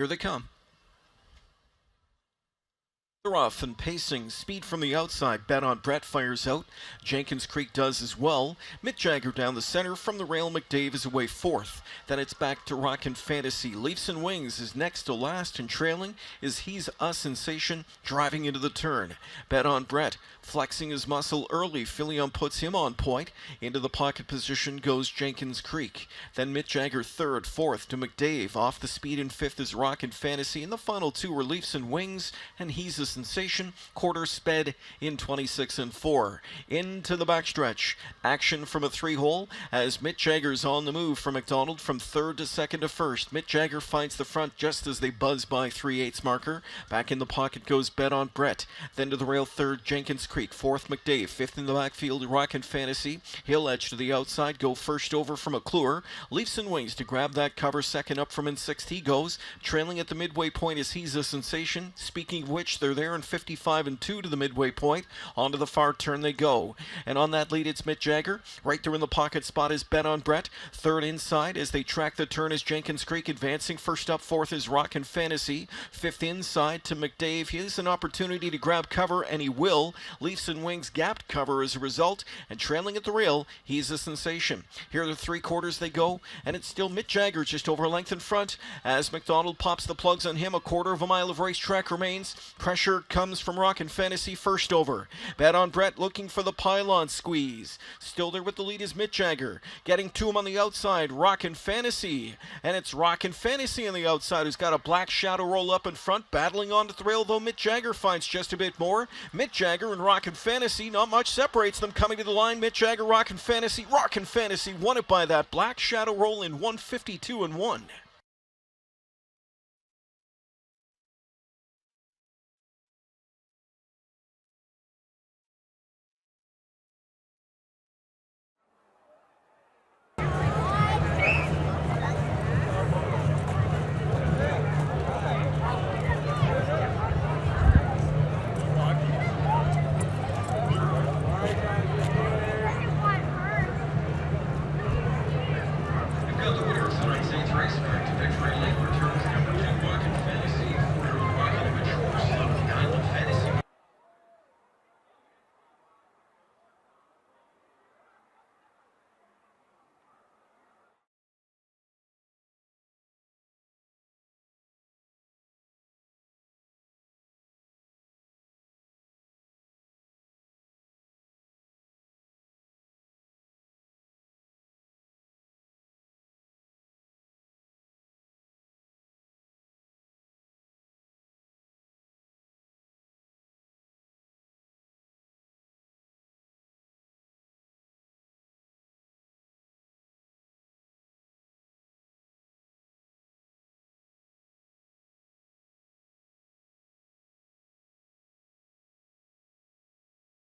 Here they come. They're off and pacing. Speed from the outside. Bet on Brett fires out. Jenkins Creek does as well. Mick Jagger down the center. From the rail, McDave is away fourth. Then it's back to Rockin' Fantasy. Leafs and Wings is next to last, and trailing is He's a Sensation driving into the turn. Bet on Brett flexing his muscle early. Filion puts him on point. Into the pocket position goes Jenkins Creek. Then Mick Jagger third, fourth to McDave. Off the speed in fifth is Rockin' Fantasy. And the final two are Leafs and Wings, and He's a Sensation. Quarter sped in 26 and 4. Into the backstretch. Action from a three-hole as Mick Jagger's on the move from McDonald from third to second to first. Mick Jagger finds the front just as they buzz by 3/8 marker. Back in the pocket goes Bet on Brett. Then to the rail third, Jenkins Creek. Fourth, McDave. Fifth in the backfield, Rockin' Fantasy. He'll edge to the outside, go first over from McClure. Leafs and Wings to grab that cover. Second up from in sixth he goes. Trailing at the midway point is He's a Sensation. Speaking of which, they're there in 55 and 2 to the midway point. Onto the far turn they go. And on that lead, it's Mick Jagger. Right there in the pocket spot is Bet on Brett. Third inside as they track the turn is Jenkins Creek advancing. First up, fourth is Rockin' Fantasy. Fifth inside to McDave. He has an opportunity to grab cover, and he will. Leafs and Wings gapped cover as a result. And trailing at the rail, He's a Sensation. Here are the three quarters they go, and it's still Mick Jagger just over a length in front as McDonald pops the plugs on him. A quarter of a mile of racetrack remains. Pressure comes from Rockin' Fantasy first over. Bet on Brett looking for the pylon squeeze. Still there with the lead is Mick Jagger. Getting to him on the outside, Rockin' Fantasy. And it's Rockin' Fantasy on the outside who's got a black shadow roll up in front. Battling onto the rail though, Mick Jagger finds just a bit more. Mick Jagger and Rockin' Fantasy, not much separates them coming to the line. Mick Jagger, Rockin' Fantasy. Rockin' Fantasy won it by that black shadow roll in 152 and 1. The winner of tonight's race, victory lane.